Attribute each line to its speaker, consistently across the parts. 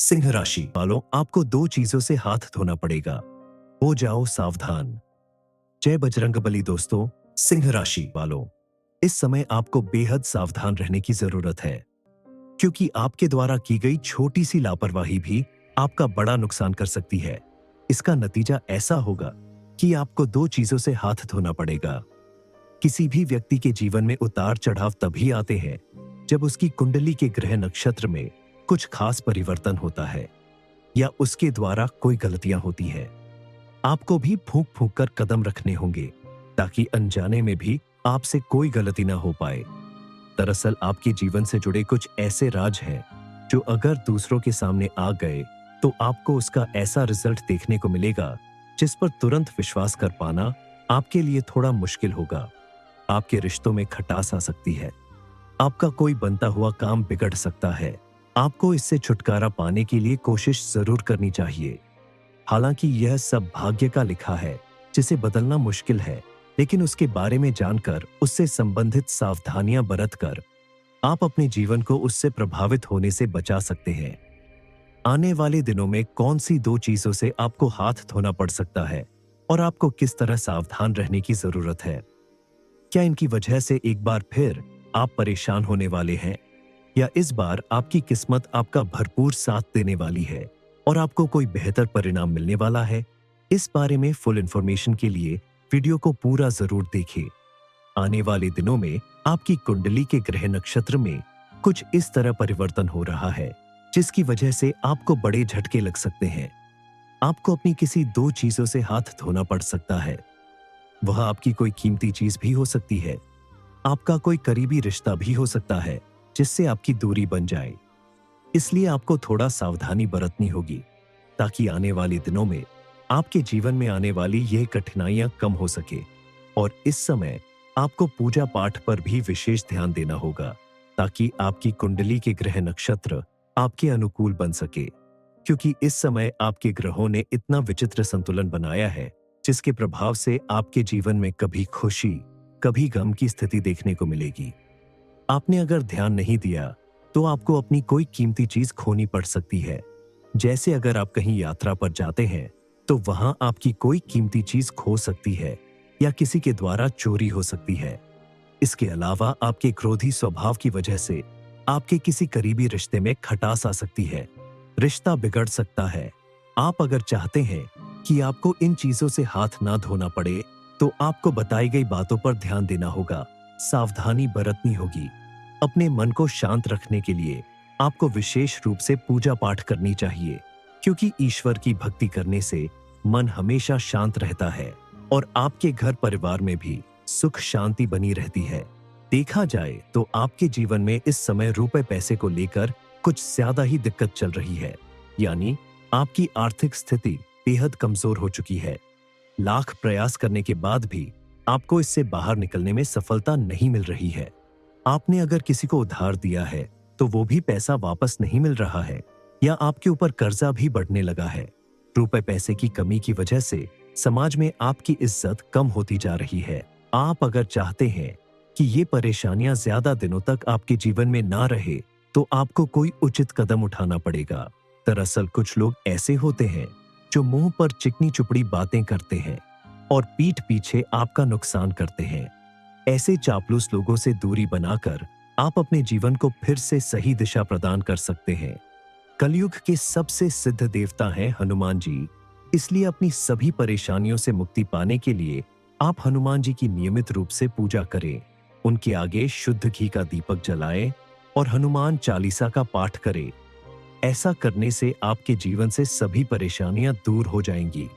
Speaker 1: सिंह राशि वालों, आपको दो चीजों से हाथ धोना पड़ेगा। हो जाओ सावधान। जय बजरंगबली। दोस्तों, सिंह राशि वालों, इस समय आपको बेहद सावधान रहने की जरूरत है, क्योंकि आपके द्वारा की गई छोटी सी लापरवाही भी आपका बड़ा नुकसान कर सकती है। इसका नतीजा ऐसा होगा कि आपको दो चीजों से हाथ धोना पड़ेगा। किसी भी व्यक्ति के जीवन में उतार चढ़ाव तभी आते हैं जब उसकी कुंडली के ग्रह नक्षत्र में कुछ खास परिवर्तन होता है या उसके द्वारा कोई गलतियां होती हैं। आपको भी फूंक फूंक कर कदम रखने होंगे ताकि अनजाने में भी आपसे कोई गलती ना हो पाए। दरअसल आपके जीवन से जुड़े कुछ ऐसे राज हैं जो अगर दूसरों के सामने आ गए तो आपको उसका ऐसा रिजल्ट देखने को मिलेगा जिस पर तुरंत विश्वास कर पाना आपके लिए थोड़ा मुश्किल होगा। आपके रिश्तों में खटास आ सकती है। आपका कोई बनता हुआ काम बिगड़ सकता है। आपको इससे छुटकारा पाने के लिए कोशिश जरूर करनी चाहिए। हालांकि यह सब भाग्य का लिखा है जिसे बदलना मुश्किल है, लेकिन उसके बारे में जानकर उससे संबंधित सावधानियां बरतकर आप अपने जीवन को उससे प्रभावित होने से बचा सकते हैं। आने वाले दिनों में कौन सी दो चीजों से आपको हाथ धोना पड़ सकता है और आपको किस तरह सावधान रहने की जरूरत है? क्या इनकी वजह से एक बार फिर आप परेशान होने वाले हैं, या इस बार आपकी किस्मत आपका भरपूर साथ देने वाली है और आपको कोई बेहतर परिणाम मिलने वाला है? इस बारे में फुल इंफॉर्मेशन के लिए वीडियो को पूरा जरूर देखें। आने वाले दिनों में आपकी कुंडली के ग्रह नक्षत्र में कुछ इस तरह परिवर्तन हो रहा है जिसकी वजह से आपको बड़े झटके लग सकते हैं। आपको अपनी किसी दो चीजों से हाथ धोना पड़ सकता है। वह आपकी कोई कीमती चीज भी हो सकती है। आपका कोई करीबी रिश्ता भी हो सकता है जिससे आपकी दूरी बन जाए। इसलिए आपको थोड़ा सावधानी बरतनी होगी ताकि आने वाले दिनों में आपके जीवन में आने वाली यह कठिनाइयां कम हो सके। और इस समय आपको पूजा पाठ पर भी विशेष ध्यान देना होगा ताकि आपकी कुंडली के ग्रह नक्षत्र आपके अनुकूल बन सके, क्योंकि इस समय आपके ग्रहों ने इतना विचित्र संतुलन बनाया है जिसके प्रभाव से आपके जीवन में कभी खुशी कभी गम की स्थिति देखने को मिलेगी। आपने अगर ध्यान नहीं दिया तो आपको अपनी कोई कीमती चीज खोनी पड़ सकती है। जैसे अगर आप कहीं यात्रा पर जाते हैं तो वहां आपकी कोई कीमती चीज खो सकती है या किसी के द्वारा चोरी हो सकती है। इसके अलावा आपके क्रोधी स्वभाव की वजह से आपके किसी करीबी रिश्ते में खटास आ सकती है। रिश्ता बिगड़ सकता है। आप अगर चाहते हैं कि आपको इन चीजों से हाथ ना धोना पड़े तो आपको बताई गई बातों पर ध्यान देना होगा, सावधानी बरतनी होगी। अपने मन को शांत रखने के लिए आपको विशेष रूप से पूजा पाठ करनी चाहिए, क्योंकि ईश्वर की भक्ति करने से मन हमेशा शांत रहता है और आपके घर परिवार में भी सुख शांति बनी रहती है। देखा जाए तो आपके जीवन में इस समय रुपए पैसे को लेकर कुछ ज्यादा ही दिक्कत चल रही है, यानी आपकी आर्थिक स्थिति बेहद कमजोर हो चुकी है। लाख प्रयास करने के बाद भी आपको इससे बाहर निकलने में सफलता नहीं मिल रही है। आपने अगर किसी को उधार दिया है तो वो भी पैसा वापस नहीं मिल रहा है, या आपके ऊपर कर्जा भी बढ़ने लगा है। रुपए पैसे की कमी की वजह से समाज में आपकी इज्जत कम होती जा रही है। आप अगर चाहते हैं कि ये परेशानियां ज्यादा दिनों तक आपके जीवन में ना रहे तो आपको कोई उचित कदम उठाना पड़ेगा। दरअसल कुछ लोग ऐसे होते हैं जो मुंह पर चिकनी चुपड़ी बातें करते हैं और पीठ पीछे आपका नुकसान करते हैं। ऐसे चापलूस लोगों से दूरी बनाकर आप अपने जीवन को फिर से सही दिशा प्रदान कर सकते हैं। कलयुग के सबसे सिद्ध देवता हैं हनुमान जी, इसलिए अपनी सभी परेशानियों से मुक्ति पाने के लिए आप हनुमान जी की नियमित रूप से पूजा करें। उनके आगे शुद्ध घी का दीपक जलाएं और हनुमान चालीसा का पाठ करें। ऐसा करने से आपके जीवन से सभी परेशानियां दूर हो जाएंगी।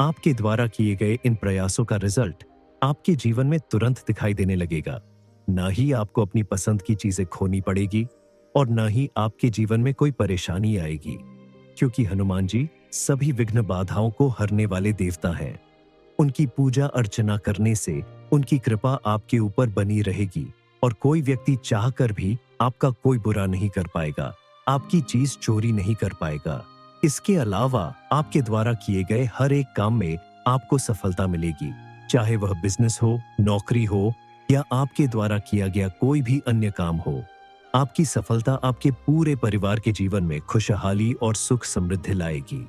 Speaker 1: आपके द्वारा किए गए इन प्रयासों का रिजल्ट आपके जीवन में तुरंत दिखाई देने लगेगा। ना ही आपको अपनी पसंद की चीजें खोनी पड़ेगी और ना ही आपके जीवन में कोई परेशानी आएगी, क्योंकि हनुमान जी सभी विघ्न बाधाओं को हरने वाले देवता हैं। उनकी पूजा अर्चना करने से उनकी कृपा आपके ऊपर बनी रहेगी और कोई व्यक्ति चाहकर भी आपका कोई बुरा नहीं कर पाएगा, आपकी चीज चोरी नहीं कर पाएगा। इसके अलावा आपके द्वारा किए गए हर एक काम में आपको सफलता मिलेगी, चाहे वह बिजनेस हो, नौकरी हो या आपके द्वारा किया गया कोई भी अन्य काम हो। आपकी सफलता आपके पूरे परिवार के जीवन में खुशहाली और सुख समृद्धि लाएगी।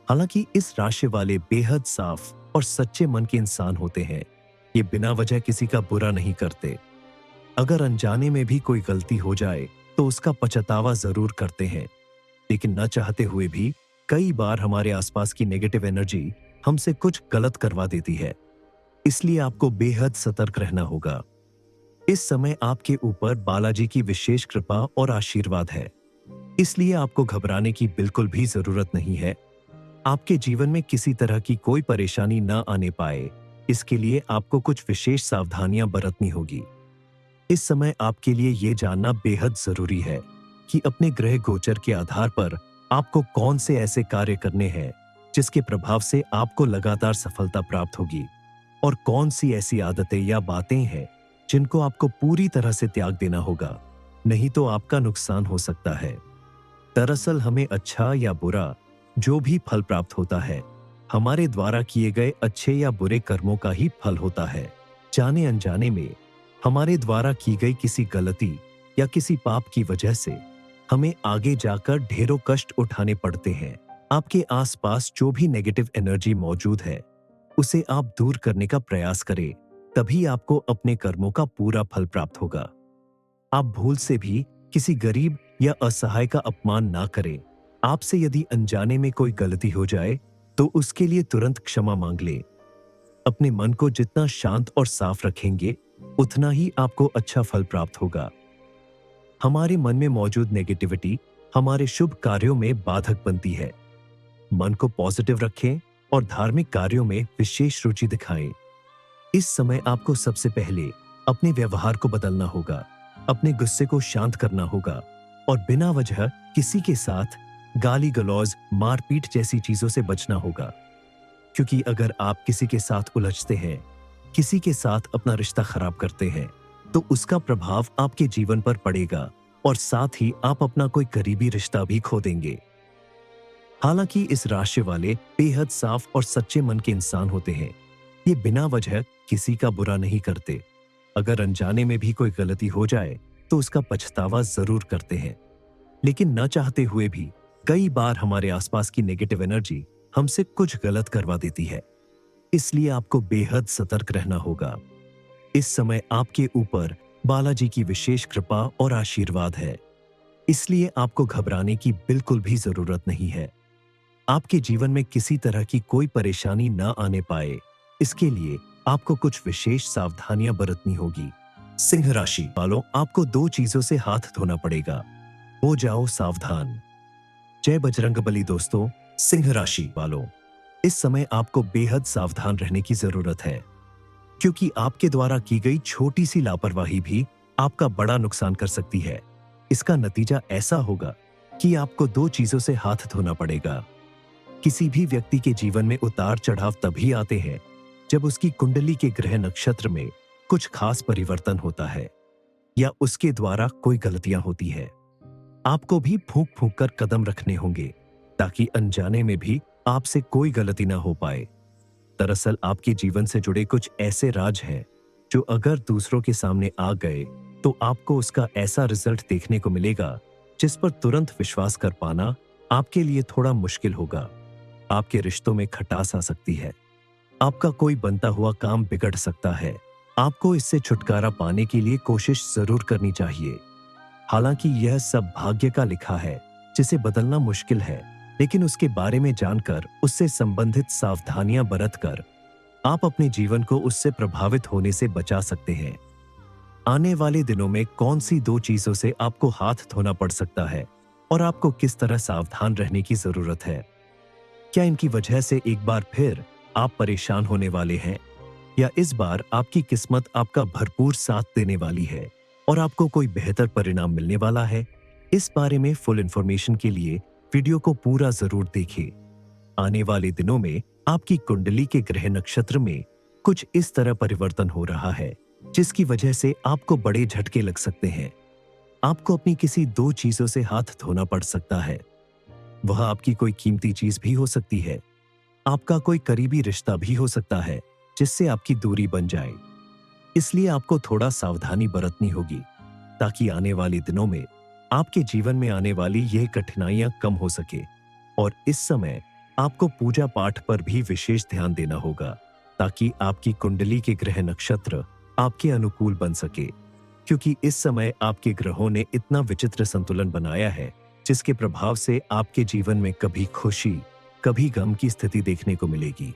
Speaker 1: हालांकि इस राशि वाले बेहद साफ और सच्चे मन के इंसान होते हैं। ये बिना वजह किसी का बुरा नहीं करते। अगर अनजाने में भी कोई गलती हो जाए तो उसका पछतावा जरूर करते हैं, लेकिन न चाहते हुए भी कई बार हमारे आसपास की नेगेटिव एनर्जी हमसे कुछ गलत करवा देती है। इसलिए आपको बेहद सतर्क रहना होगा। इस समय आपके ऊपर बालाजी की विशेष कृपा और आशीर्वाद है, इसलिए आपको घबराने की बिल्कुल भी जरूरत नहीं है। आपके जीवन में किसी तरह की कोई परेशानी न आने पाए, इसके लिए आपको कुछ विशेष सावधानियां बरतनी होगी। इस समय आपके लिए यह जानना बेहद जरूरी है कि अपने ग्रह गोचर के आधार पर आपको कौन से ऐसे कार्य करने हैं जिसके प्रभाव से आपको लगातार सफलता प्राप्त होगी, और कौन सी ऐसी आदतें या बातें हैं जिनको आपको पूरी तरह से त्याग देना होगा, नहीं तो आपका नुकसान हो सकता है। दरअसल हमें अच्छा या बुरा जो भी फल प्राप्त होता है, हमारे द्वारा किए गए अच्छे या बुरे कर्मों का ही फल होता है। जाने अनजाने में हमारे द्वारा की गई किसी गलती या किसी पाप की वजह से हमें आगे जाकर ढेरों कष्ट उठाने पड़ते हैं। आपके आसपास जो भी नेगेटिव एनर्जी मौजूद है, उसे आप दूर करने का प्रयास करें, तभी आपको अपने कर्मों का पूरा फल प्राप्त होगा। आप भूल से भी किसी गरीब या असहाय का अपमान ना करें। आपसे यदि अनजाने में कोई गलती हो जाए तो उसके लिए तुरंत क्षमा मांग लें। अपने मन को जितना शांत और साफ रखेंगे, उतना ही आपको अच्छा फल प्राप्त होगा। हमारे मन में मौजूद नेगेटिविटी हमारे शुभ कार्यों में बाधक बनती है। मन को पॉजिटिव रखें और धार्मिक कार्यों में विशेष रुचि दिखाएं। इस समय आपको सबसे पहले अपने व्यवहार को बदलना होगा, अपने गुस्से को शांत करना होगा और बिना वजह किसी के साथ गाली गलौज, मारपीट जैसी चीजों से बचना होगा। क्योंकि अगर आप किसी के साथ उलझते हैं, किसी के साथ अपना रिश्ता खराब करते हैं, तो उसका प्रभाव आपके जीवन पर पड़ेगा और साथ ही आप अपना कोई करीबी रिश्ता भी खो देंगे। हालांकि इस राशि वाले बेहद साफ और सच्चे मन के इंसान होते हैं। ये बिना वजह किसी का बुरा नहीं करते। अगर अनजाने में भी कोई गलती हो जाए तो उसका पछतावा जरूर करते हैं, लेकिन न चाहते हुए भी कई बार हमारे आसपास की नेगेटिव एनर्जी हमसे कुछ गलत करवा देती है। इसलिए आपको बेहद सतर्क रहना होगा। इस समय आपके ऊपर बालाजी की विशेष कृपा और आशीर्वाद है, इसलिए आपको घबराने की बिल्कुल भी जरूरत नहीं है। आपके जीवन में किसी तरह की कोई परेशानी न आने पाए, इसके लिए आपको कुछ विशेष सावधानियां बरतनी होगी। सिंह राशि वालों, आपको दो चीजों से हाथ धोना पड़ेगा। हो जाओ सावधान। जय बजरंगबली। दोस्तों, सिंह राशि वालों, इस समय आपको बेहद सावधान रहने की जरूरत है, क्योंकि आपके द्वारा की गई छोटी सी लापरवाही भी आपका बड़ा नुकसान कर सकती है। इसका नतीजा ऐसा होगा कि आपको दो चीजों से हाथ धोना पड़ेगा। किसी भी व्यक्ति के जीवन में उतार चढ़ाव तभी आते हैं जब उसकी कुंडली के ग्रह नक्षत्र में कुछ खास परिवर्तन होता है या उसके द्वारा कोई गलतियां होती है। आपको भी फूंक फूंक कर कदम रखने होंगे ताकि अनजाने में भी आपसे कोई गलती ना हो पाए। दरअसल आपके जीवन से जुड़े कुछ ऐसे राज हैं जो अगर दूसरों के सामने आ गए तो आपको उसका ऐसा रिजल्ट देखने को मिलेगा जिस पर तुरंत विश्वास कर पाना आपके लिए थोड़ा मुश्किल होगा। आपके रिश्तों में खटास आ सकती है। आपका कोई बनता हुआ काम बिगड़ सकता है। आपको इससे छुटकारा पाने के लिए कोशिश जरूर करनी चाहिए। हालांकि यह सब भाग्य का लिखा है जिसे बदलना मुश्किल है, लेकिन उसके बारे में जानकर उससे संबंधित सावधानियां बरतकर आप अपने जीवन को उससे प्रभावित होने से बचा सकते हैं। आने वाले दिनों में कौन सी दो चीजों से आपको हाथ धोना पड़ सकता है और आपको किस तरह सावधान रहने की जरूरत है? क्या इनकी वजह से एक बार फिर आप परेशान होने वाले हैं, या इस बार आपकी किस्मत आपका भरपूर साथ देने वाली है और आपको कोई बेहतर परिणाम मिलने वाला है? इस बारे में फुल इंफॉर्मेशन के लिए वीडियो को पूरा जरूर देखें। आने वाले दिनों में आपकी कुंडली के ग्रह नक्षत्र में कुछ इस तरह परिवर्तन हो रहा है जिसकी वजह से आपको बड़े झटके लग सकते हैं। आपको अपनी किसी दो चीजों से हाथ धोना पड़ सकता है। वह आपकी कोई कीमती चीज भी हो सकती है, आपका कोई करीबी रिश्ता भी हो सकता है जिससे आपकी दूरी बन जाए। इसलिए आपको थोड़ा सावधानी बरतनी होगी ताकि आने वाले दिनों में आपके जीवन में आने वाली यह कठिनाइयां कम हो सके। और इस समय आपको पूजा पाठ पर भी विशेष ध्यान देना होगा ताकि आपकी कुंडली के ग्रह नक्षत्र आपके अनुकूल बन सके, क्योंकि इस समय आपके ग्रहों ने इतना विचित्र संतुलन बनाया है जिसके प्रभाव से आपके जीवन में कभी खुशी कभी गम की स्थिति देखने को मिलेगी।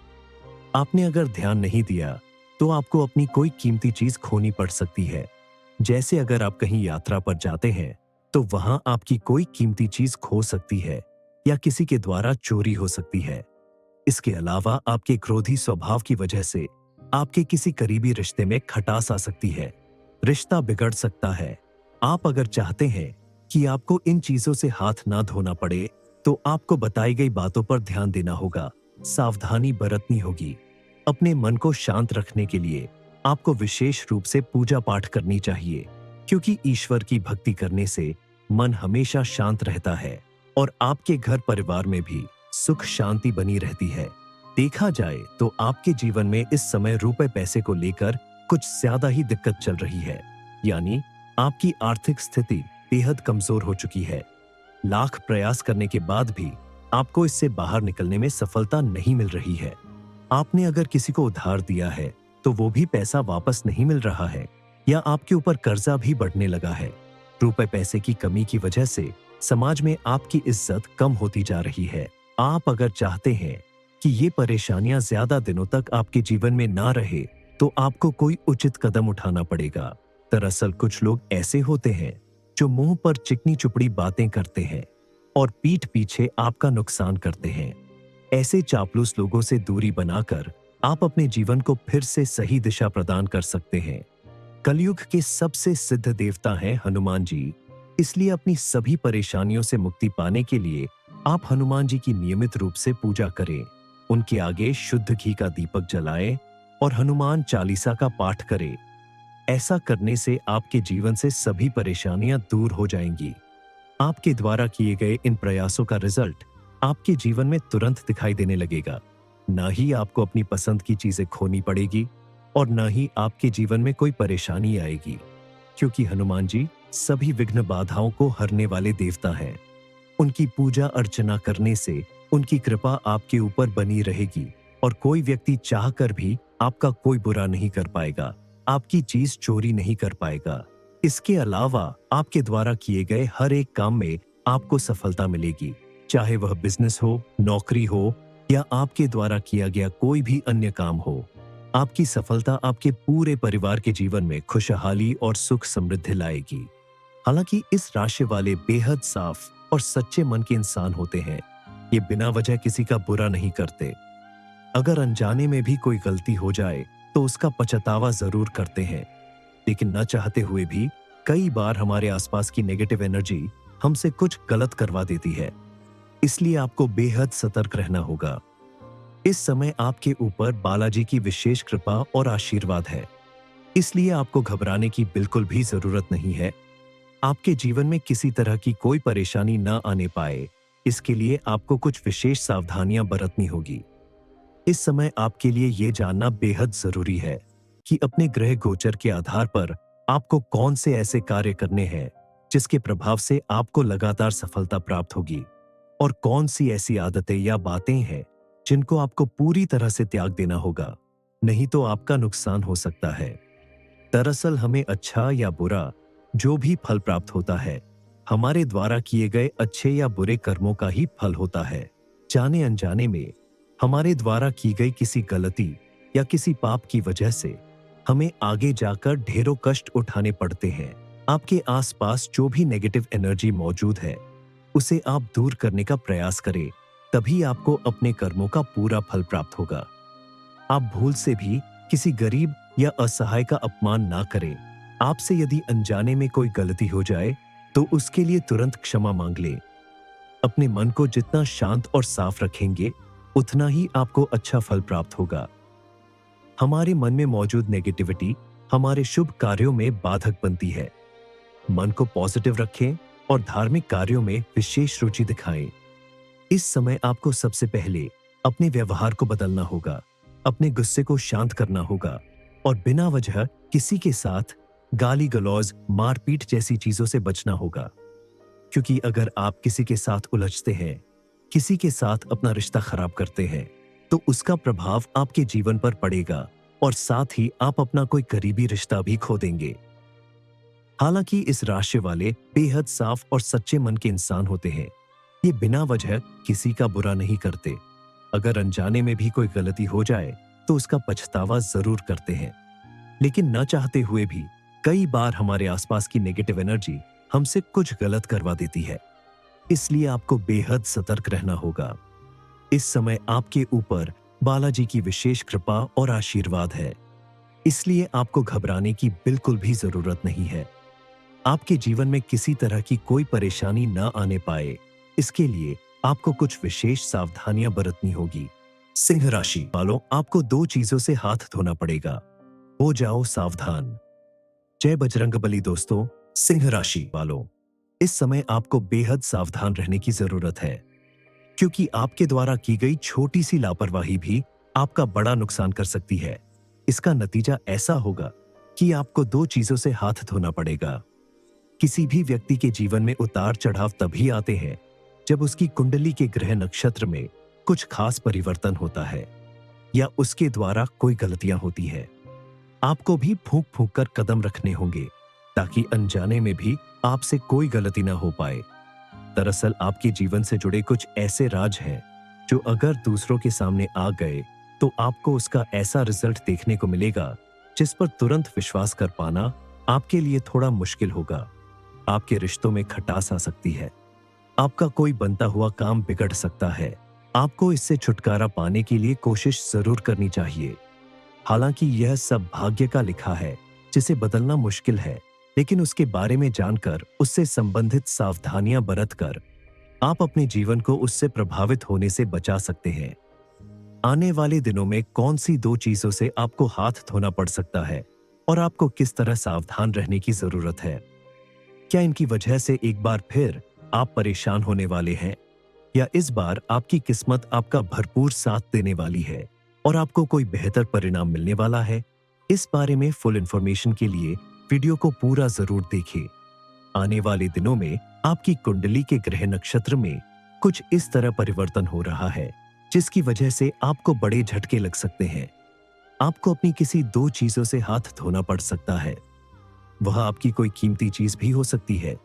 Speaker 1: आपने अगर ध्यान नहीं दिया तो आपको अपनी कोई कीमती चीज खोनी पड़ सकती है। जैसे अगर आप कहीं यात्रा पर जाते हैं तो वहां आपकी कोई कीमती चीज खो सकती है या किसी के द्वारा चोरी हो सकती है। इसके अलावा आपके क्रोधी स्वभाव की वजह से आपके किसी करीबी रिश्ते में खटास आ सकती है, रिश्ता बिगड़ सकता है। आप अगर चाहते हैं कि आपको इन चीजों से हाथ ना धोना पड़े तो आपको बताई गई बातों पर ध्यान देना होगा, सावधानी बरतनी होगी। अपने मन को शांत रखने के लिए आपको विशेष रूप से पूजा पाठ करनी चाहिए, क्योंकि ईश्वर की भक्ति करने से मन हमेशा शांत रहता है और आपके घर परिवार में भी सुख शांति बनी रहती है। देखा जाए तो आपके जीवन में इस समय रुपए पैसे को लेकर कुछ ज्यादा ही दिक्कत चल रही है, यानी आपकी आर्थिक स्थिति बेहद कमजोर हो चुकी है। लाख प्रयास करने के बाद भी आपको इससे बाहर निकलने में सफलता नहीं मिल रही है। आपने अगर किसी को उधार दिया है तो वो भी पैसा वापस नहीं मिल रहा है, या आपके ऊपर कर्जा भी बढ़ने लगा है। रुपए पैसे की कमी की वजह से समाज में आपकी इज्जत कम होती जा रही है। आप अगर चाहते हैं कि ये परेशानियां ज्यादा दिनों तक आपके जीवन में ना रहे तो आपको कोई उचित कदम उठाना पड़ेगा। दरअसल कुछ लोग ऐसे होते हैं जो मुंह पर चिकनी चुपड़ी बातें करते हैं और पीठ पीछे आपका नुकसान करते हैं। ऐसे चापलूस लोगों से दूरी बनाकर आप अपने जीवन को फिर से सही दिशा प्रदान कर सकते हैं। कलयुग के सबसे सिद्ध देवता हैं हनुमान जी, इसलिए अपनी सभी परेशानियों से मुक्ति पाने के लिए आप हनुमान जी की नियमित रूप से पूजा करें, उनके आगे शुद्ध घी का दीपक जलाएं और हनुमान चालीसा का पाठ करें। ऐसा करने से आपके जीवन से सभी परेशानियां दूर हो जाएंगी। आपके द्वारा किए गए इन प्रयासों का रिजल्ट आपके जीवन में तुरंत दिखाई देने लगेगा। ना ही आपको अपनी पसंद की चीजें खोनी पड़ेगी और ना ही आपके जीवन में कोई परेशानी आएगी, क्योंकि हनुमान जी सभी विघ्न बाधाओं को हरने वाले देवता हैं। उनकी पूजा अर्चना करने से उनकी कृपा आपके ऊपर बनी रहेगी और कोई व्यक्ति चाहकर भी आपका कोई बुरा नहीं कर पाएगा, आपकी चीज चोरी नहीं कर पाएगा। इसके अलावा आपके द्वारा किए गए हर एक काम में आपको सफलता मिलेगी, चाहे वह बिजनेस हो, नौकरी हो या आपके द्वारा किया गया कोई भी अन्य काम हो। आपकी सफलता आपके पूरे परिवार के जीवन में खुशहाली और सुख समृद्धि लाएगी। हालांकि इस राशि वाले बेहद साफ और सच्चे मन के इंसान होते हैं। ये बिना वजह किसी का बुरा नहीं करते। अगर अनजाने में भी कोई गलती हो जाए तो उसका पछतावा जरूर करते हैं, लेकिन न चाहते हुए भी कई बार हमारे आसपास की नेगेटिव एनर्जी हमसे कुछ गलत करवा देती है। इसलिए आपको बेहद सतर्क रहना होगा। इस समय आपके ऊपर बालाजी की विशेष कृपा और आशीर्वाद है, इसलिए आपको घबराने की बिल्कुल भी जरूरत नहीं है। आपके जीवन में किसी तरह की कोई परेशानी न आने पाए, इसके लिए आपको कुछ विशेष सावधानियां बरतनी होगी। इस समय आपके लिए यह जानना बेहद जरूरी है कि अपने ग्रह गोचर के आधार पर आपको कौन से ऐसे कार्य करने हैं जिसके प्रभाव से आपको लगातार सफलता प्राप्त होगी, और कौन सी ऐसी आदतें या बातें हैं जिनको आपको पूरी तरह से त्याग देना होगा, नहीं तो आपका नुकसान हो सकता है। दरअसल हमें अच्छा या बुरा जो भी फल प्राप्त होता है, हमारे द्वारा किए गए अच्छे या बुरे कर्मों का ही फल होता है। जाने अनजाने में हमारे द्वारा की गई किसी गलती या किसी पाप की वजह से हमें आगे जाकर ढेरों कष्ट उठाने पड़ते हैं। आपके आसपास जो भी नेगेटिव एनर्जी मौजूद है उसे आप दूर करने का प्रयास करें, तभी आपको अपने कर्मों का पूरा फल प्राप्त होगा। आप भूल से भी किसी गरीब या असहाय का अपमान ना करें। आपसे यदि अनजाने में कोई गलती हो जाए तो उसके लिए तुरंत क्षमा मांग लें। अपने मन को जितना शांत और साफ रखेंगे उतना ही आपको अच्छा फल प्राप्त होगा। हमारे मन में मौजूद नेगेटिविटी हमारे शुभ कार्यों में बाधक बनती है। मन को पॉजिटिव रखें और धार्मिक कार्यों में विशेष रुचि दिखाएं। इस समय आपको सबसे पहले अपने व्यवहार को बदलना होगा, अपने गुस्से को शांत करना होगा और बिना वजह किसी के साथ गाली गलौज, मारपीट जैसी चीजों से बचना होगा। क्योंकि अगर आप किसी के साथ उलझते हैं, किसी के साथ अपना रिश्ता खराब करते हैं, तो उसका प्रभाव आपके जीवन पर पड़ेगा और साथ ही आप अपना कोई करीबी रिश्ता भी खो देंगे। हालांकि इस राशि वाले बेहद साफ और सच्चे मन के इंसान होते हैं। ये बिना वजह किसी का बुरा नहीं करते। अगर अनजाने में भी कोई गलती हो जाए तो उसका पछतावा जरूर करते हैं, लेकिन न चाहते हुए भी कई बार हमारे आसपास की नेगेटिव एनर्जी हमसे कुछ गलत करवा देती है। इसलिए आपको बेहद सतर्क रहना होगा। इस समय आपके ऊपर बालाजी की विशेष कृपा और आशीर्वाद है, इसलिए आपको घबराने की बिल्कुल भी जरूरत नहीं है। आपके जीवन में किसी तरह की कोई परेशानी न आने पाए, इसके लिए आपको कुछ विशेष सावधानियां बरतनी होगी। सिंह राशि वालों, आपको दो चीजों से हाथ धोना पड़ेगा। हो जाओ सावधान। जय बजरंगबली। दोस्तों, सिंह राशि वालों, इस समय आपको बेहद सावधान रहने की जरूरत है, क्योंकि आपके द्वारा की गई छोटी सी लापरवाही भी आपका बड़ा नुकसान कर सकती है। इसका नतीजा ऐसा होगा कि आपको दो चीजों से हाथ धोना पड़ेगा। किसी भी व्यक्ति के जीवन में उतार चढ़ाव तभी आते हैं जब उसकी कुंडली के ग्रह नक्षत्र में कुछ खास परिवर्तन होता है या उसके द्वारा कोई गलतियां होती है। आपको भी फूंक फूंक कर कदम रखने होंगे ताकि अनजाने में भी आपसे कोई गलती ना हो पाए। दरअसल आपके जीवन से जुड़े कुछ ऐसे राज हैं जो अगर दूसरों के सामने आ गए तो आपको उसका ऐसा रिजल्ट देखने को मिलेगा जिस पर तुरंत विश्वास कर पाना आपके लिए थोड़ा मुश्किल होगा। आपके रिश्तों में खटास आ सकती है। आपका कोई बनता हुआ काम बिगड़ सकता है। आपको इससे छुटकारा पाने के लिए कोशिश जरूर करनी चाहिए। हालांकि यह सब भाग्य का लिखा है जिसे बदलना मुश्किल है, लेकिन उसके बारे में जानकर उससे संबंधित सावधानियां बरतकर आप अपने जीवन को उससे प्रभावित होने से बचा सकते हैं। आने वाले दिनों में कौन सी दो चीजों से आपको हाथ धोना पड़ सकता है और आपको किस तरह सावधान रहने की जरूरत है? क्या इनकी वजह से एक बार फिर आप परेशान होने वाले हैं, या इस बार आपकी किस्मत आपका भरपूर साथ देने वाली है और आपको कोई बेहतर परिणाम मिलने वाला है? इस बारे में फुल इंफॉर्मेशन के लिए वीडियो को पूरा जरूर देखें। आने वाले दिनों में आपकी कुंडली के ग्रह नक्षत्र में कुछ इस तरह परिवर्तन हो रहा है जिसकी वजह से आपको बड़े झटके लग सकते हैं। आपको अपनी किसी दो चीजों से हाथ धोना पड़ सकता है। वह आपकी कोई कीमती चीज भी हो सकती है।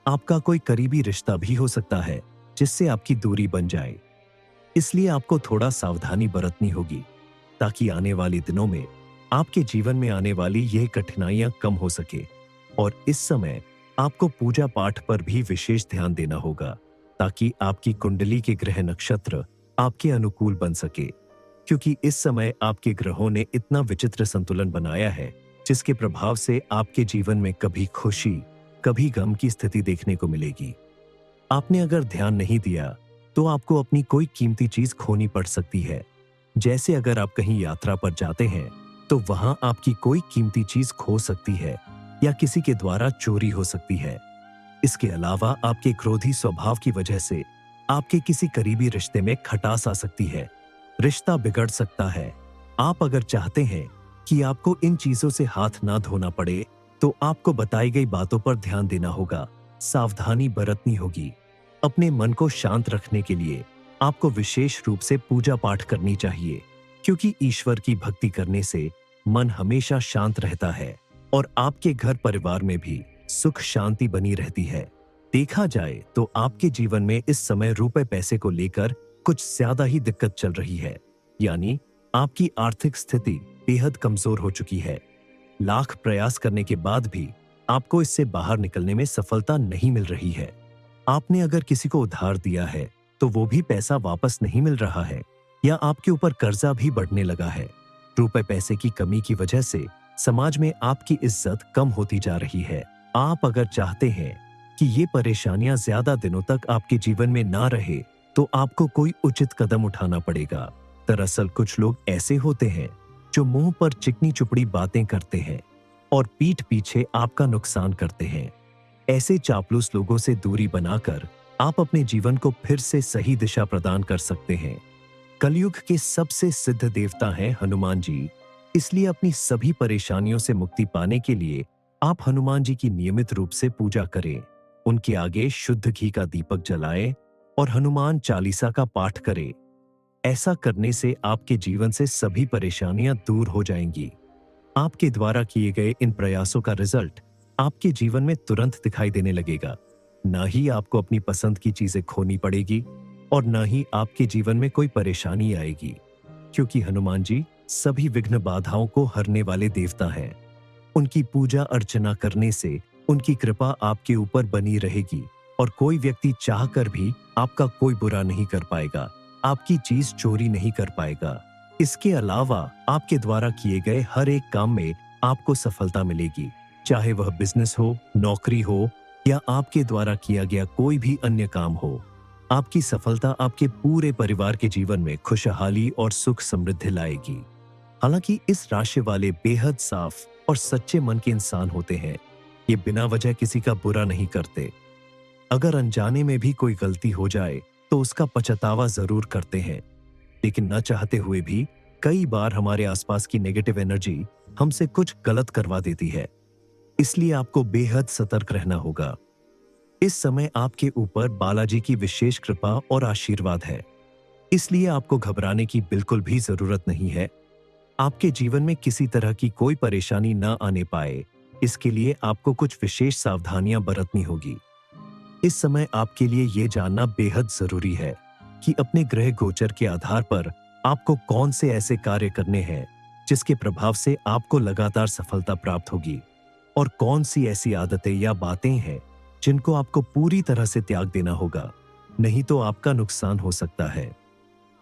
Speaker 1: आपका कोई करीबी रिश्ता भी हो सकता है जिससे आपकी दूरी बन जाए। इसलिए आपको थोड़ा सावधानी बरतनी होगी ताकि आने वाले दिनों में आपके जीवन में आने वाली यह कठिनाइयां कम हो सके। और इस समय आपको पूजा पाठ पर भी विशेष ध्यान देना होगा ताकि आपकी कुंडली के ग्रह नक्षत्र आपके अनुकूल बन सके, क्योंकि इस समय आपके ग्रहों ने इतना विचित्र संतुलन बनाया है जिसके प्रभाव से आपके जीवन में कभी खुशी कभी गम की स्थिति देखने को मिलेगी। आपने अगर ध्यान नहीं दिया तो आपको अपनी कोई कीमती चीज खोनी पड़ सकती है। जैसे अगर आप कहीं यात्रा पर जाते हैं तो वहां आपकी कोई कीमती चीज खो सकती है या किसी के द्वारा चोरी हो सकती है। इसके अलावा आपके क्रोधी स्वभाव की वजह से आपके किसी करीबी रिश्ते में खटास आ सकती है, रिश्ता बिगड़ सकता है। आप अगर चाहते हैं कि आपको इन चीजों से हाथ ना धोना पड़े तो आपको बताई गई बातों पर ध्यान देना होगा, सावधानी बरतनी होगी। अपने मन को शांत रखने के लिए आपको विशेष रूप से पूजा पाठ करनी चाहिए, क्योंकि ईश्वर की भक्ति करने से मन हमेशा शांत रहता है और आपके घर परिवार में भी सुख शांति बनी रहती है। देखा जाए तो आपके जीवन में इस समय रुपए पैसे को लेकर कुछ ज्यादा ही दिक्कत चल रही है, यानी आपकी आर्थिक स्थिति बेहद कमजोर हो चुकी है। लाख प्रयास करने के बाद भी आपको इससे बाहर निकलने में सफलता नहीं मिल रही है। आपने अगर किसी को उधार दिया है तो वो भी पैसा वापस नहीं मिल रहा है, या आपके ऊपर कर्जा भी बढ़ने लगा है। रुपए पैसे की कमी की वजह से समाज में आपकी इज्जत कम होती जा रही है। आप अगर चाहते हैं कि ये परेशानियां ज्यादा दिनों तक आपके जीवन में ना रहे तो आपको कोई उचित कदम उठाना पड़ेगा। दरअसल कुछ लोग ऐसे होते हैं जो मुंह पर चिकनी चुपड़ी बातें करते हैं और पीठ पीछे आपका नुकसान करते हैं। ऐसे चापलूस लोगों से दूरी बनाकर आप अपने जीवन को फिर से सही दिशा प्रदान कर सकते हैं। कलयुग के सबसे सिद्ध देवता हैं हनुमान जी, इसलिए अपनी सभी परेशानियों से मुक्ति पाने के लिए आप हनुमान जी की नियमित रूप से पूजा करें, उनके आगे शुद्ध घी का दीपक जलाएं और हनुमान चालीसा का पाठ करें। ऐसा करने से आपके जीवन से सभी परेशानियां दूर हो जाएंगी। आपके द्वारा किए गए इन प्रयासों का रिजल्ट आपके जीवन में तुरंत दिखाई देने लगेगा। ना ही आपको अपनी पसंद की चीजें खोनी पड़ेगी और ना ही आपके जीवन में कोई परेशानी आएगी, क्योंकि हनुमान जी सभी विघ्न बाधाओं को हरने वाले देवता हैं। उनकी पूजा अर्चना करने से उनकी कृपा आपके ऊपर बनी रहेगी और कोई व्यक्ति चाहकर भी आपका कोई बुरा नहीं कर पाएगा, आपकी चीज चोरी नहीं कर पाएगा। इसके अलावा आपके द्वारा किए गए हर एक काम में आपको सफलता मिलेगी, चाहे वह बिजनेस हो, नौकरी हो या आपके द्वारा किया गया कोई भी अन्य काम हो। आपकी सफलता आपके पूरे परिवार के जीवन में खुशहाली और सुख समृद्धि लाएगी। हालांकि इस राशि वाले बेहद साफ और सच्चे मन के इंसान होते हैं। ये बिना वजह किसी का बुरा नहीं करते। अगर अनजाने में भी कोई गलती हो जाए तो उसका पछतावा जरूर करते हैं, लेकिन न चाहते हुए भी कई बार हमारे आसपास की नेगेटिव एनर्जी हमसे कुछ गलत करवा देती है। इसलिए आपको बेहद सतर्क रहना होगा। इस समय आपके ऊपर बालाजी की विशेष कृपा और आशीर्वाद है, इसलिए आपको घबराने की बिल्कुल भी जरूरत नहीं है। आपके जीवन में किसी तरह की कोई परेशानी न आने पाए, इसके लिए आपको कुछ विशेष सावधानियां बरतनी होगी। इस समय आपके लिए यह जानना बेहद जरूरी है कि अपने ग्रह गोचर के आधार पर आपको कौन से ऐसे कार्य करने हैं जिसके प्रभाव से आपको लगातार सफलता प्राप्त होगी, और कौन सी ऐसी आदतें या बातें हैं जिनको आपको पूरी तरह से त्याग देना होगा, नहीं तो आपका नुकसान हो सकता है।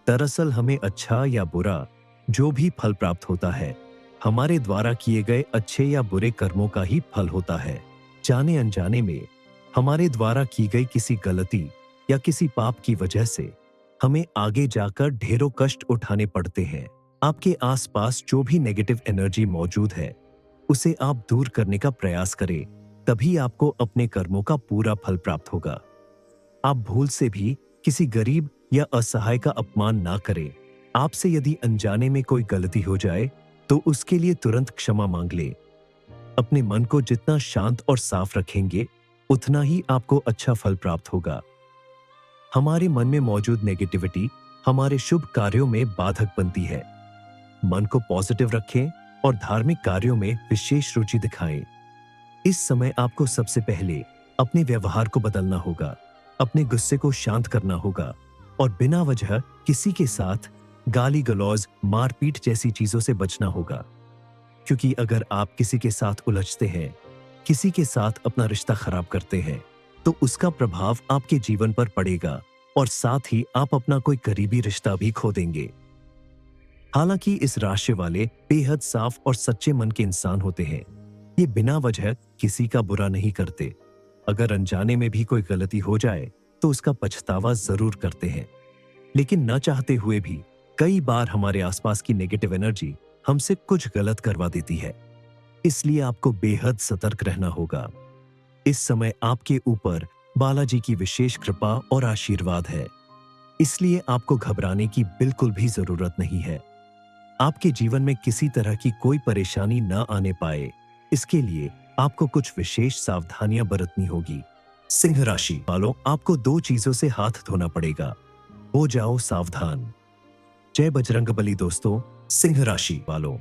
Speaker 1: दरअसल हमें अच्छा या बुरा जो भी फल प्राप्त होता है, हमारे द्वारा किए गए अच्छे या बुरे कर्मों का ही फल होता है। जाने अनजाने में हमारे द्वारा की गई किसी गलती या किसी पाप की वजह से हमें आगे जाकर ढेरों कष्ट उठाने पड़ते हैं। आपके आसपास जो भी नेगेटिव एनर्जी मौजूद है, उसे आप दूर करने का प्रयास करें, तभी आपको अपने कर्मों का पूरा फल प्राप्त होगा। आप भूल से भी किसी गरीब या असहाय का अपमान ना करें। आपसे यदि अनजाने में कोई गलती हो जाए तो उसके लिए तुरंत क्षमा मांग लें। अपने मन को जितना शांत और साफ रखेंगे, उतना ही आपको अच्छा फल प्राप्त होगा। हमारे मन में मौजूद नेगेटिविटी हमारे शुभ कार्यों में बाधक बनती है। मन को पॉजिटिव रखें और धार्मिक कार्यों में विशेष रुचि दिखाएं। इस समय आपको सबसे पहले अपने व्यवहार को बदलना होगा, अपने गुस्से को शांत करना होगा और बिना वजह किसी के साथ गाली गलौज, मारपीट जैसी चीजों से बचना होगा। क्योंकि अगर आप किसी के साथ उलझते हैं, किसी के साथ अपना रिश्ता खराब करते हैं, तो उसका प्रभाव आपके जीवन पर पड़ेगा और साथ ही आप अपना कोई करीबी रिश्ता भी खो देंगे। हालांकि इस राशि वाले बेहद साफ और सच्चे मन के इंसान होते हैं। ये बिना वजह किसी का बुरा नहीं करते। अगर अनजाने में भी कोई गलती हो जाए तो उसका पछतावा जरूर करते हैं, लेकिन न चाहते हुए भी कई बार हमारे आसपास की नेगेटिव एनर्जी हमसे कुछ गलत करवा देती है। इसलिए आपको बेहद सतर्क रहना होगा। इस समय आपके ऊपर बालाजी की विशेष कृपा और आशीर्वाद है, इसलिए आपको घबराने की बिल्कुल भी जरूरत नहीं है। आपके जीवन में किसी तरह की कोई परेशानी न आने पाए, इसके लिए आपको कुछ विशेष सावधानियां बरतनी होगी। सिंह राशि वालों, आपको 2 चीजों से हाथ धोना पड़ेगा। हो जाओ सावधान। जय बजरंगबली। दोस्तों, सिंह राशि वालों,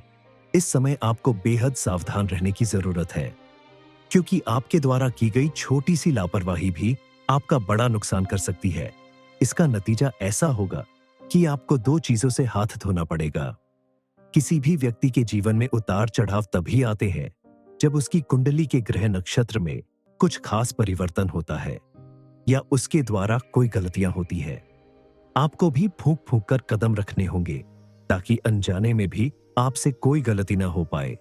Speaker 1: इस समय आपको बेहद सावधान रहने की जरूरत है, क्योंकि आपके द्वारा की गई छोटी सी लापरवाही भी आपका बड़ा नुकसान कर सकती है। इसका नतीजा ऐसा होगा कि आपको 2 चीजों से हाथ धोना पड़ेगा। किसी भी व्यक्ति के जीवन में उतार चढ़ाव तभी आते हैं जब उसकी कुंडली के ग्रह नक्षत्र में कुछ खास परिवर्तन होता है या उसके द्वारा कोई गलतियां होती है। आपको भी फूंक फूंक कर कदम रखने होंगे ताकि अनजाने में भी आपसे कोई गलती ना हो पाए।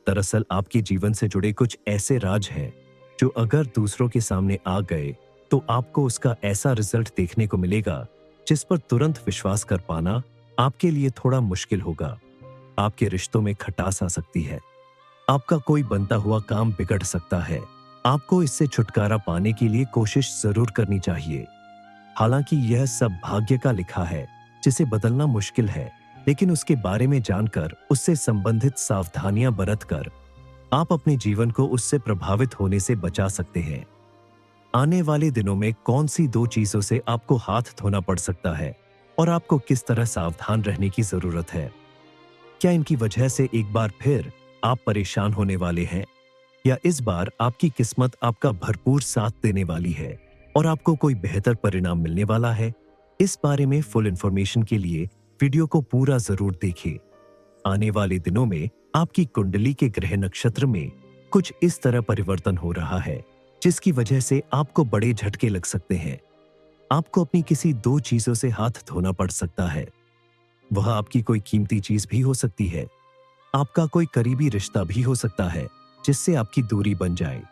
Speaker 1: दरअसल आपके जीवन से जुड़े कुछ ऐसे राज हैं जो अगर दूसरों के सामने आ गए तो आपको उसका ऐसा रिजल्ट देखने को मिलेगा जिस पर तुरंत विश्वास कर पाना आपके लिए थोड़ा मुश्किल होगा। आपके रिश्तों में खटास आ सकती है। आपका कोई बनता हुआ काम बिगड़ सकता है। आपको इससे छुटकारा पाने के लिए कोशिश जरूर करनी चाहिए। हालांकि यह सब भाग्य का लिखा है जिसे बदलना मुश्किल है, लेकिन उसके बारे में जानकर उससे संबंधित सावधानियां बरतकर आप अपने जीवन को उससे प्रभावित होने से बचा सकते हैं। आने वाले दिनों में कौन सी दो चीजों से आपको हाथ धोना पड़ सकता है और आपको किस तरह सावधान रहने की जरूरत है? क्या इनकी वजह से एक बार फिर आप परेशान होने वाले हैं, या इस बार आपकी किस्मत आपका भरपूर साथ देने वाली है और आपको कोई बेहतर परिणाम मिलने वाला है? इस बारे में फुल इंफॉर्मेशन के लिए वीडियो को पूरा जरूर देखें। आने वाले दिनों में आपकी कुंडली के ग्रह नक्षत्र में कुछ इस तरह परिवर्तन हो रहा है जिसकी वजह से आपको बड़े झटके लग सकते हैं। आपको अपनी किसी दो चीजों से हाथ धोना पड़ सकता है। वह आपकी कोई कीमती चीज भी हो सकती है, आपका कोई करीबी रिश्ता भी हो सकता है जिससे आपकी दूरी बन जाए।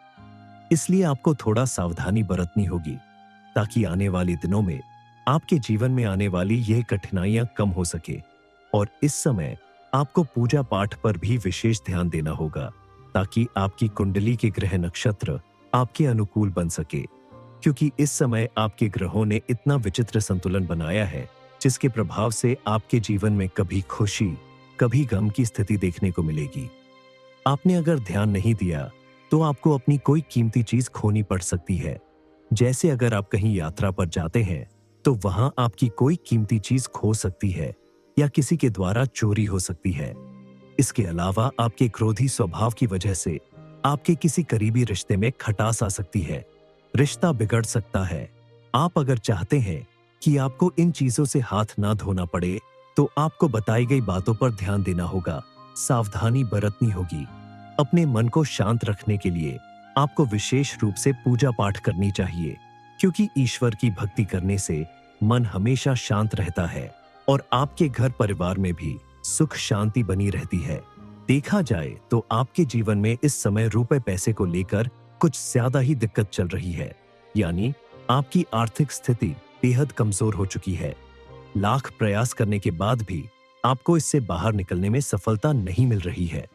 Speaker 1: इसलिए आपको थोड़ा सावधानी बरतनी होगी ताकि आने वाले दिनों में आपके जीवन में आने वाली यह कठिनाइयां कम हो सके। और इस समय आपको पूजा पाठ पर भी विशेष ध्यान देना होगा ताकि आपकी कुंडली के ग्रह नक्षत्र आपके अनुकूल बन सके, क्योंकि इस समय आपके ग्रहों ने इतना विचित्र संतुलन बनाया है जिसके प्रभाव से आपके जीवन में कभी खुशी कभी गम की स्थिति देखने को मिलेगी। आपने अगर ध्यान नहीं दिया तो आपको अपनी कोई कीमती चीज खोनी पड़ सकती है। जैसे अगर आप कहीं यात्रा पर जाते हैं तो वहां आपकी कोई कीमती चीज खो सकती है या किसी के द्वारा चोरी हो सकती है। इसके अलावा आपके क्रोधी स्वभाव की वजह से आपके किसी करीबी रिश्ते में खटास आ सकती है, रिश्ता बिगड़ सकता है। आप अगर चाहते हैं कि आपको इन चीजों से हाथ ना धोना पड़े तो आपको बताई गई बातों पर ध्यान देना होगा, सावधानी बरतनी होगी। अपने मन को शांत रखने के लिए आपको विशेष रूप से पूजा पाठ करनी चाहिए, क्योंकि ईश्वर की भक्ति करने से मन हमेशा शांत रहता है और आपके घर परिवार में भी सुख शांति बनी रहती है। देखा जाए तो आपके जीवन में इस समय रुपए पैसे को लेकर कुछ ज्यादा ही दिक्कत चल रही है, यानी आपकी आर्थिक स्थिति बेहद कमजोर हो चुकी है। लाख प्रयास करने के बाद भी आपको इससे बाहर निकलने में सफलता नहीं मिल रही है।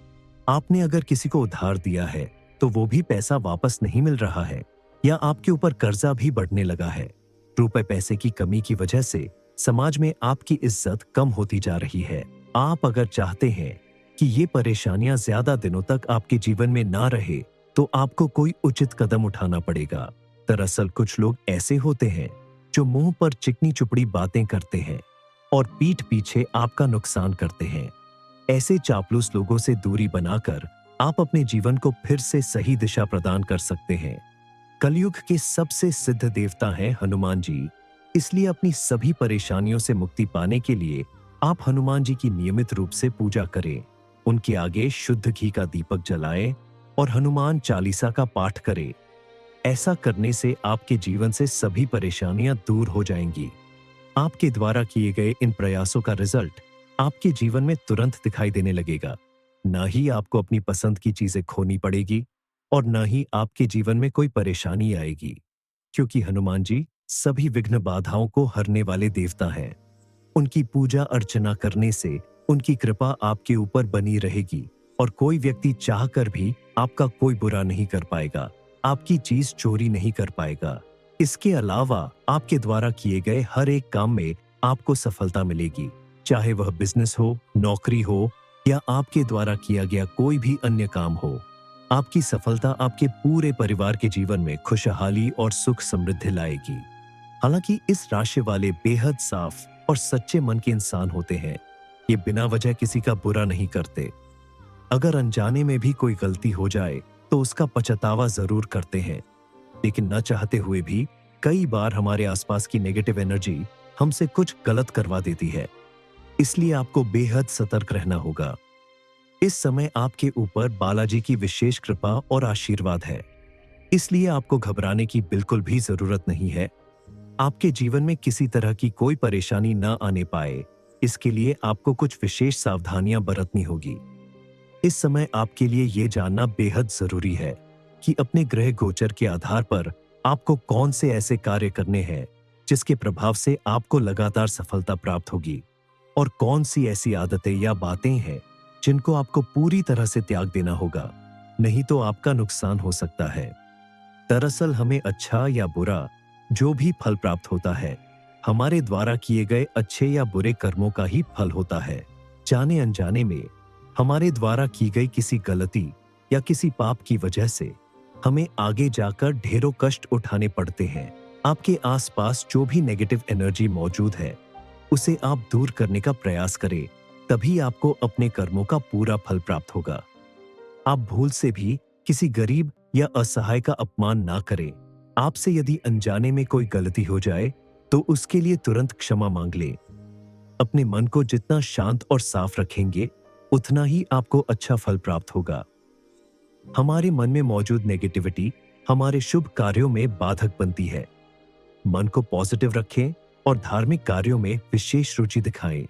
Speaker 1: आपने अगर किसी को उधार दिया है तो वो भी पैसा वापस नहीं मिल रहा है, या आपके ऊपर कर्जा भी बढ़ने लगा है। रुपए पैसे की कमी की वजह से समाज में आपकी इज्जत कम होती जा रही है। आप अगर चाहते हैं कि ये परेशानियां ज्यादा दिनों तक आपके जीवन में ना रहे तो आपको कोई उचित कदम उठाना पड़ेगा। दरअसल कुछ लोग ऐसे होते हैं जो मुंह पर चिकनी चुपड़ी बातें करते हैं और पीठ पीछे आपका नुकसान करते हैं। ऐसे चापलूस लोगों से दूरी बनाकर आप अपने जीवन को फिर से सही दिशा प्रदान कर सकते हैं। कलयुग के सबसे सिद्ध देवता हैं हनुमान जी, इसलिए अपनी सभी परेशानियों से मुक्ति पाने के लिए आप हनुमान जी की नियमित रूप से पूजा करें। उनके आगे शुद्ध घी का दीपक जलाएं और हनुमान चालीसा का पाठ करें। ऐसा करने से आपके जीवन से सभी परेशानियां दूर हो जाएंगी। आपके द्वारा किए गए इन प्रयासों का रिजल्ट आपके जीवन में तुरंत दिखाई देने लगेगा। ना ही आपको अपनी पसंद की चीजें खोनी पड़ेगी और ना ही आपके जीवन में कोई परेशानी आएगी, क्योंकि हनुमान जी सभी विघ्न बाधाओं को हरने वाले देवता हैं। उनकी पूजा अर्चना करने से उनकी कृपा आपके ऊपर बनी रहेगी और कोई व्यक्ति चाहकर भी आपका कोई बुरा नहीं कर पाएगा, आपकी चीज चोरी नहीं कर पाएगा। इसके अलावा आपके द्वारा किए गए हर एक काम में आपको सफलता मिलेगी, चाहे वह बिजनेस हो, नौकरी हो या आपके द्वारा किया गया कोई भी अन्य काम हो। आपकी सफलता आपके पूरे परिवार के जीवन में खुशहाली और सुख समृद्धि लाएगी। हालांकि इस राशि वाले बेहद साफ और सच्चे मन के इंसान होते हैं। ये बिना वजह किसी का बुरा नहीं करते। अगर अनजाने में भी कोई गलती हो जाए तो उसका पछतावा जरूर करते हैं, लेकिन न चाहते हुए भी कई बार हमारे आसपास की नेगेटिव एनर्जी हमसे कुछ गलत करवा देती है। इसलिए आपको बेहद सतर्क रहना होगा। इस समय आपके ऊपर बालाजी की विशेष कृपा और आशीर्वाद है, इसलिए आपको घबराने की बिल्कुल भी जरूरत नहीं है। आपके जीवन में किसी तरह की कोई परेशानी न आने पाए, इसके लिए आपको कुछ विशेष सावधानियां बरतनी होगी। इस समय आपके लिए यह जानना बेहद जरूरी है कि अपने ग्रह गोचर के आधार पर आपको कौन से ऐसे कार्य करने हैं जिसके प्रभाव से आपको लगातार सफलता प्राप्त होगी, और कौन सी ऐसी आदतें या बातें हैं जिनको आपको पूरी तरह से त्याग देना होगा, नहीं तो आपका नुकसान हो सकता है। दरअसल हमें अच्छा या बुरा जो भी फल प्राप्त होता है, हमारे द्वारा किए गए अच्छे या बुरे कर्मों का ही फल होता है। जाने अनजाने में हमारे द्वारा की गई किसी गलती या किसी पाप की वजह से हमें आगे जाकर ढेरों कष्ट उठाने पड़ते हैं। आपके आसपास जो भी नेगेटिव एनर्जी मौजूद है उसे आप दूर करने का प्रयास करें, तभी आपको अपने कर्मों का पूरा फल प्राप्त होगा। आप भूल से भी किसी गरीब या असहाय का अपमान ना करें। आपसे यदि अनजाने में कोई गलती हो जाए तो उसके लिए तुरंत क्षमा मांग लें। अपने मन को जितना शांत और साफ रखेंगे उतना ही आपको अच्छा फल प्राप्त होगा। हमारे मन में मौजूद नेगेटिविटी हमारे शुभ कार्यों में बाधक बनती है। मन को पॉजिटिव रखें और धार्मिक कार्यों में विशेष रुचि दिखाएं।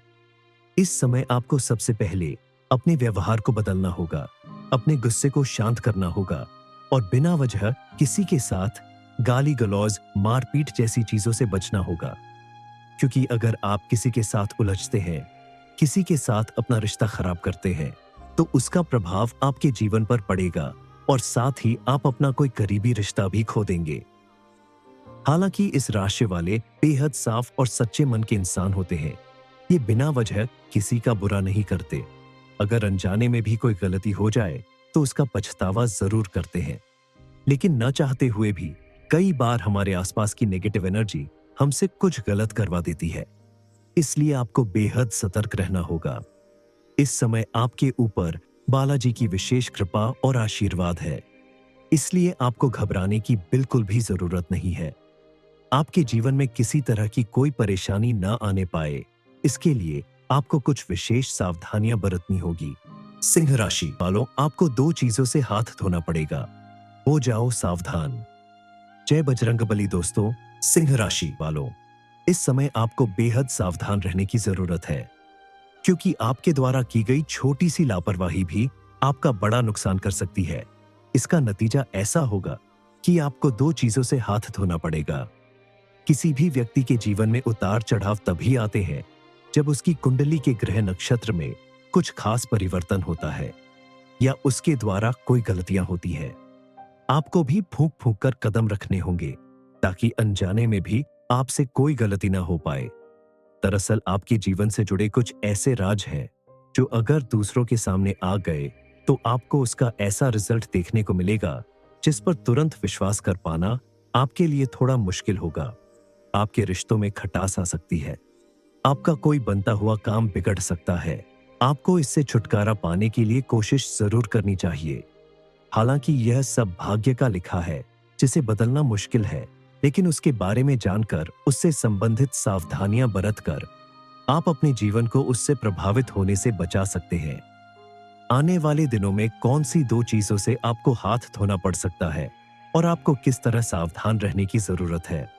Speaker 1: इस समय आपको सबसे पहले अपने व्यवहार को बदलना होगा, अपने गुस्से को शांत करना होगा और बिना वजह किसी के साथ गाली गलौज, मारपीट जैसी चीजों से बचना होगा। क्योंकि अगर आप किसी के साथ उलझते हैं, किसी के साथ अपना रिश्ता खराब करते हैं, तो उसका प्रभाव आपके जीवन पर पड़ेगा और साथ ही आप अपना कोई करीबी रिश्ता भी खो देंगे। हालांकि इस राशि वाले बेहद साफ और सच्चे मन के इंसान होते हैं। ये बिना वजह किसी का बुरा नहीं करते। अगर अनजाने में भी कोई गलती हो जाए तो उसका पछतावा जरूर करते हैं, लेकिन न चाहते हुए भी कई बार हमारे आसपास की नेगेटिव एनर्जी हमसे कुछ गलत करवा देती है। इसलिए आपको बेहद सतर्क रहना होगा। इस समय आपके ऊपर बालाजी की विशेष कृपा और आशीर्वाद है, इसलिए आपको घबराने की बिल्कुल भी जरूरत नहीं है। आपके जीवन में किसी तरह की कोई परेशानी न आने पाए, इसके लिए आपको कुछ विशेष सावधानियां बरतनी होगी। सिंह राशि वालों, आपको दो चीजों से हाथ धोना पड़ेगा। हो जाओ सावधान। जय बजरंगबली। दोस्तों, सिंह राशि वालों, इस समय आपको बेहद सावधान रहने की जरूरत है, क्योंकि आपके द्वारा की गई छोटी सी लापरवाही भी आपका बड़ा नुकसान कर सकती है। इसका नतीजा ऐसा होगा कि आपको दो चीजों से हाथ धोना पड़ेगा। किसी भी व्यक्ति के जीवन में उतार चढ़ाव तभी आते हैं जब उसकी कुंडली के ग्रह नक्षत्र में कुछ खास परिवर्तन होता है या उसके द्वारा कोई गलतियां होती है। आपको भी फूंक फूंक कर कदम रखने होंगे ताकि अनजाने में भी आपसे कोई गलती ना हो पाए। दरअसल आपके जीवन से जुड़े कुछ ऐसे राज हैं जो अगर दूसरों के सामने आ गए तो आपको उसका ऐसा रिजल्ट देखने को मिलेगा जिस पर तुरंत विश्वास कर पाना आपके लिए थोड़ा मुश्किल होगा। आपके रिश्तों में खटास आ सकती है। आपका कोई बनता हुआ काम बिगड़ सकता है। आपको इससे छुटकारा पाने के लिए कोशिश जरूर करनी चाहिए। हालांकि यह सब भाग्य का लिखा है जिसे बदलना मुश्किल है, लेकिन उसके बारे में जानकर उससे संबंधित सावधानियां बरतकर आप अपने जीवन को उससे प्रभावित होने से बचा सकते हैं। आने वाले दिनों में कौन सी दो चीजों से आपको हाथ धोना पड़ सकता है और आपको किस तरह सावधान रहने की जरूरत है?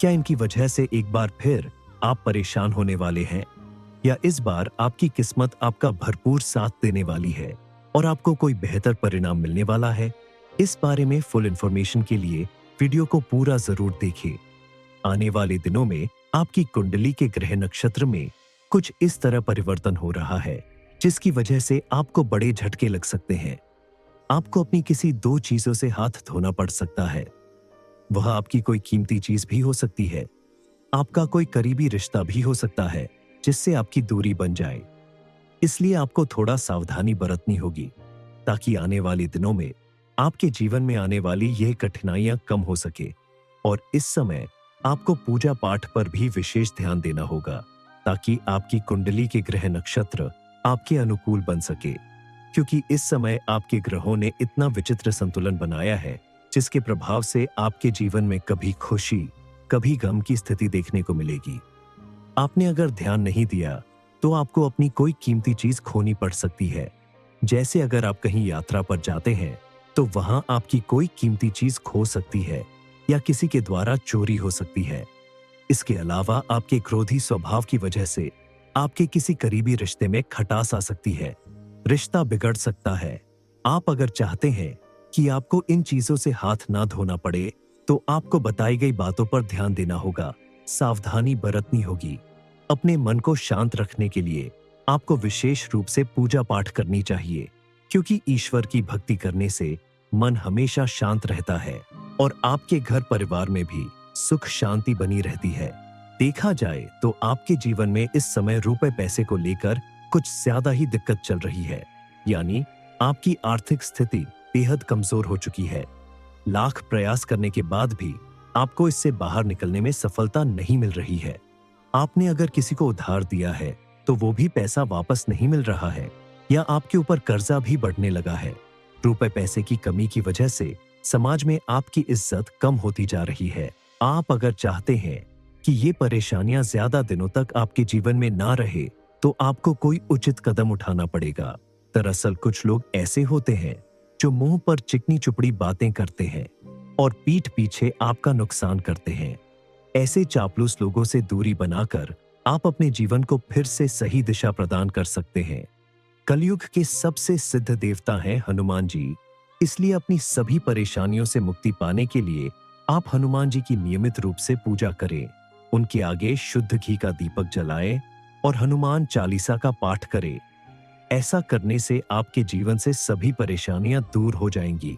Speaker 1: क्या इनकी वजह से एक बार फिर आप परेशान होने वाले हैं, या इस बार आपकी किस्मत आपका भरपूर साथ देने वाली है और आपको कोई बेहतर परिणाम मिलने वाला है? इस बारे में फुल इंफॉर्मेशन के लिए वीडियो को पूरा जरूर देखें। आने वाले दिनों में आपकी कुंडली के ग्रह नक्षत्र में कुछ इस तरह परिवर्तन हो रहा है जिसकी वजह से आपको बड़े झटके लग सकते हैं। आपको अपनी किसी दो चीजों से हाथ धोना पड़ सकता है। वह आपकी कोई कीमती चीज भी हो सकती है, आपका कोई करीबी रिश्ता भी हो सकता है जिससे आपकी दूरी बन जाए। इसलिए आपको थोड़ा सावधानी बरतनी होगी ताकि आने वाले दिनों में आपके जीवन में आने वाली यह कठिनाइयां कम हो सके। और इस समय आपको पूजा पाठ पर भी विशेष ध्यान देना होगा ताकि आपकी कुंडली के ग्रह नक्षत्र आपके अनुकूल बन सके, क्योंकि इस समय आपके ग्रहों ने इतना विचित्र संतुलन बनाया है जिसके प्रभाव से आपके जीवन में कभी खुशी कभी गम की स्थिति देखने को मिलेगी। आपने अगर ध्यान नहीं दिया तो आपको अपनी कोई कीमती चीज खोनी पड़ सकती है। जैसे अगर आप कहीं यात्रा पर जाते हैं तो वहां आपकी कोई कीमती चीज खो सकती है या किसी के द्वारा चोरी हो सकती है। इसके अलावा आपके क्रोधी स्वभाव की वजह से आपके किसी करीबी रिश्ते में खटास आ सकती है, रिश्ता बिगड़ सकता है। आप अगर चाहते हैं कि आपको इन चीजों से हाथ ना धोना पड़े तो आपको बताई गई बातों पर ध्यान देना होगा, सावधानी बरतनी होगी। अपने मन को शांत रखने के लिए आपको विशेष रूप से पूजा पाठ करनी चाहिए, क्योंकि ईश्वर की भक्ति करने से मन हमेशा शांत रहता है और आपके घर परिवार में भी सुख शांति बनी रहती है। देखा जाए तो आपके जीवन में इस समय रुपए पैसे को लेकर कुछ ज्यादा ही दिक्कत चल रही है, यानी आपकी आर्थिक स्थिति बेहद कमजोर हो चुकी है। लाख प्रयास करने के बाद भी आपको इससे बाहर निकलने में सफलता नहीं मिल रही है। आपने अगर किसी को उधार दिया है तो वो भी पैसा वापस नहीं मिल रहा है, या आपके ऊपर कर्जा भी बढ़ने लगा है। रुपए पैसे की कमी की वजह से समाज में आपकी इज्जत कम होती जा रही है। आप अगर चाहते हैं कि ये परेशानियां ज्यादा दिनों तक आपके जीवन में ना रहे, तो आपको कोई उचित कदम उठाना पड़ेगा। दरअसल कुछ लोग ऐसे होते हैं जो मुंह पर चिकनी चुपड़ी बातें करते हैं और पीठ पीछे आपका नुकसान करते हैं। ऐसे चापलूस लोगों से दूरी बनाकर आप अपने जीवन को फिर से सही दिशा प्रदान कर सकते हैं। कलयुग के सबसे सिद्ध देवता हैं हनुमान जी, इसलिए अपनी सभी परेशानियों से मुक्ति पाने के लिए आप हनुमान जी की नियमित रूप से पूजा करें। उनके आगे शुद्ध घी का दीपक जलाएं और हनुमान चालीसा का पाठ करें। ऐसा करने से आपके जीवन से सभी परेशानियां दूर हो जाएंगी।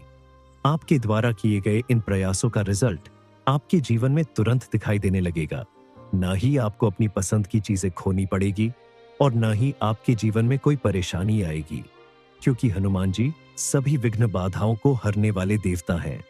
Speaker 1: आपके द्वारा किए गए इन प्रयासों का रिजल्ट आपके जीवन में तुरंत दिखाई देने लगेगा। ना ही आपको अपनी पसंद की चीजें खोनी पड़ेगी और ना ही आपके जीवन में कोई परेशानी आएगी, क्योंकि हनुमान जी सभी विघ्न बाधाओं को हरने वाले देवता हैं।